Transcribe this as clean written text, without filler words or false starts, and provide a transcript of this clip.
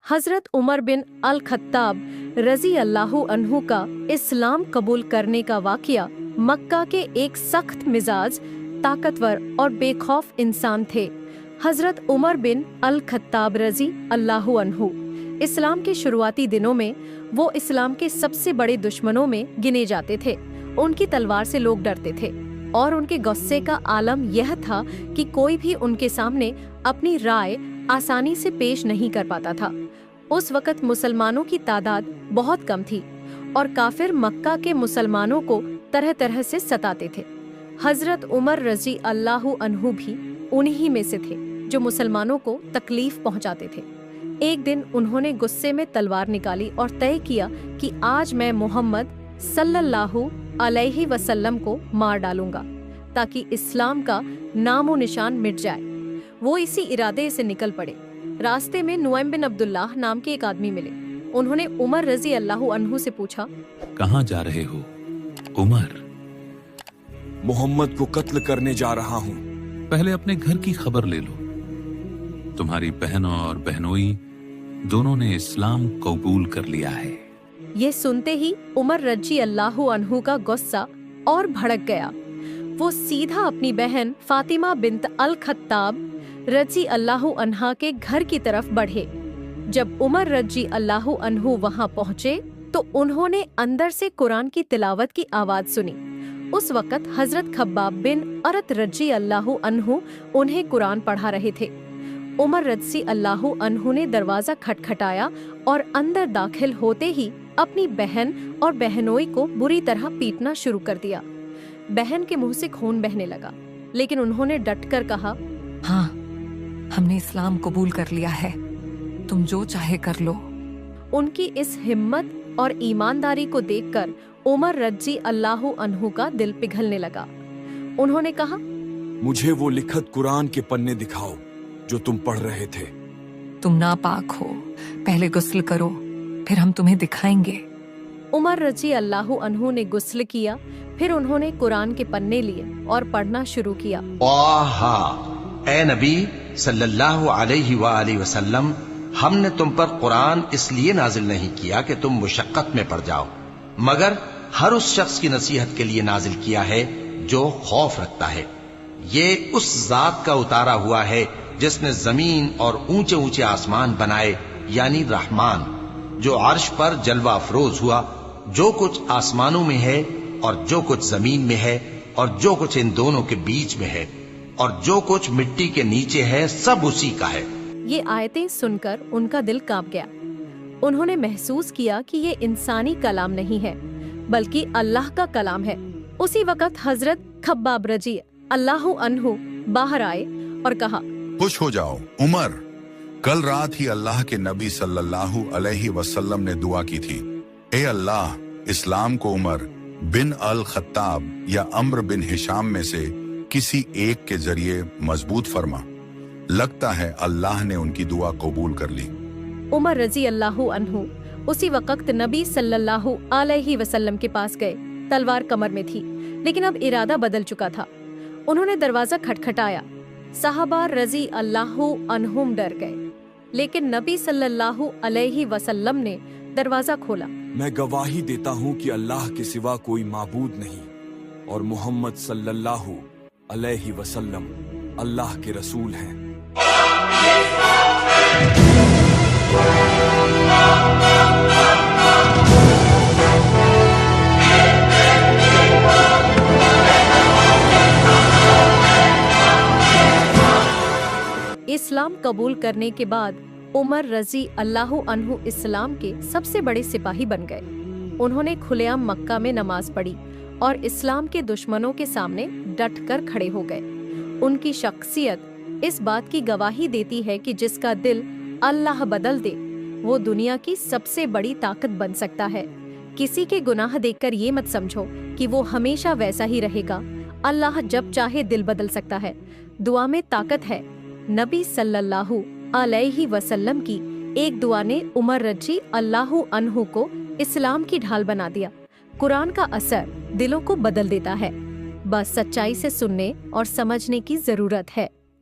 हजरत उमर बिन अल Khattab रजी अल्लाहु अन्हु का इस्लाम कबूल करने का वाक़या मक्का के एक सख्त मिजाज, ताकतवर और बेखौफ इंसान थे। हजरत उमर बिन अल खत्ताब रजी अल्लाहु अन्हु इस्लाम के शुरुआती दिनों में वो इस्लाम के सबसे बड़े दुश्मनों में गिने जाते थे। उनकी तलवार से लोग डरते थे और उनके गुस्से का आलम यह था कि कोई भी उनके सामने अपनी राय आसानी से पेश नहीं कर पाता था। उस वक़्त मुसलमानों की तादाद बहुत कम थी और काफिर मक्का के मुसलमानों को तरह तरह से सताते थे। हजरत उमर रजी अल्लाहु अन्हु भी उन्हीं में से थे जो मुसलमानों को तकलीफ पहुंचाते थे। एक दिन उन्होंने गुस्से में तलवार निकाली और तय किया कि आज मैं मोहम्मद सल्लल्लाहु अलैहि वसल्लम को मार डालूंगा ताकि इस्लाम का नामो निशान मिट जाए। वो इसी इरादे से निकल पड़े। रास्ते में नुआइम बिन अब्दुल्लाह नाम के एक आदमी मिले। उन्होंने उमर रजी अल्लाहु अन्हु से पूछा, कहाँ जा रहे हो उमर? मोहम्मद को कत्ल करने जा रहा हूँ। पहले अपने घर की खबर ले लो। तुम्हारी बहन और बहनोई दोनों ने इस्लाम कबूल कर लिया है। ये सुनते ही उमर रजी अल्लाहु अन्हु का गुस्सा और भड़क गया। वो सीधा अपनी बहन फातिमा बिन्त अल खत्ताब रजी अल्लाहु अन्हा के घर की तरफ बढ़े। जब उमर रजी अल्लाहु अन्हु वहां पहुंचे तो उन्होंने अंदर से कुरान की तिलावत की आवाज सुनी। उस वक़्त हजरत खब्बाब बिन अरत रजी अल्लाहु अन्हु उन्हें कुरान पढ़ा रहे थे। उमर रजी अल्लाहु अन्हु ने दरवाजा खटखटाया और अंदर दाखिल होते ही अपनी बहन और बहनोई को बुरी तरह पीटना शुरू कर दिया। बहन के मुंह से खून बहने लगा, लेकिन उन्होंने डटकर कहा, हाँ, हमने इस्लाम कबूल कर लिया है, तुम जो चाहे कर लो। उनकी इस हिम्मत और ईमानदारी को देखकर उमर रजी अल्लाहु अन्हु का दिल पिघलने लगा। उन्होंने कहा, मुझे वो लिखत कुरान के पन्ने दिखाओ जो तुम पढ़ रहे थे। तुम नापाक हो, पहले गुस्ल करो, फिर हम तुम्हें दिखाएंगे। उमर रजी अल्लाहु अन्हु ने गुस्ल किया, फिर उन्होंने कुरान के पन्ने लिए और पढ़ना शुरू किया। ए नबी सल्लल्लाहु अलैहि वसल्लम, हमने तुम पर कुरान इसलिए नाजिल नहीं किया कि तुम मुशक्कत में पड़ जाओ, मगर हर उस शख्स की नसीहत के लिए नाजिल किया है जो खौफ रखता है। ये उस जात का उतारा हुआ है जिसने जमीन और ऊंचे ऊंचे आसमान बनाए, यानी रहमान, जो अर्श पर जलवा अफरोज हुआ। जो कुछ आसमानों में है और जो कुछ जमीन में है और जो कुछ इन दोनों के बीच में है और जो कुछ मिट्टी के नीचे है, सब उसी का है। ये आयतें सुनकर उनका दिल कांप गया। उन्होंने महसूस किया कि ये इंसानी कलाम नहीं है बल्कि अल्लाह का कलाम है। उसी वक्त हजरत खब्बाब रजी अल्लाहु अन्हु बाहर आए और कहा, खुश हो जाओ उमर, कल रात ही अल्लाह के नबी सल्लल्लाहु अलैहि वसल्लम ने दुआ की थी, ए अल्लाह, इस्लाम को उमर बिन अल खत्ताब या अम्र बिन हिशाम में से किसी एक के जरिए मजबूत फरमा। लगता है अल्लाह ने उनकी दुआ कबूल कर ली। उमर रजी अल्लाहु अन्हु उसी वक्त नबी सल्लल्लाहु अलैहि वसल्लम के पास गए। तलवार कमर में थी, लेकिन अब इरादा बदल चुका था। उन्होंने दरवाजा खटखटाया। साहबा रजी अल्लाहु अन्हुम डर गए, लेकिन नबी सल्लल्लाहु अलैहि वसल्लम ने दरवाजा खोला। मैं गवाही देता हूँ कि अल्लाह के सिवा कोई माबूद नहीं और मोहम्मद सल्लल्लाहु अलैहि वसल्लम अल्लाह के रसूल हैं। इस्लाम कबूल करने के बाद उमर रजी अल्लाहु अन्हु इस्लाम के सबसे बड़े सिपाही बन गए। उन्होंने खुलेआम मक्का में नमाज पढ़ी और इस्लाम के दुश्मनों के सामने डट कर खड़े हो गए। उनकी शख्सियत इस बात की गवाही देती है कि जिसका दिल अल्लाह बदल दे वो दुनिया की सबसे बड़ी ताकत बन सकता है। किसी के गुनाह देखकर ये मत समझो कि वो हमेशा वैसा ही रहेगा। अल्लाह जब चाहे दिल बदल सकता है। दुआ में ताकत है। नबी सल्लल्लाहु अलैहि वसल्लम की एक दुआ ने उमर रजी अल्लाहु अन्हु को इस्लाम की ढाल बना दिया। कुरान का असर दिलों को बदल देता है। बस सच्चाई से सुनने और समझने की जरूरत है।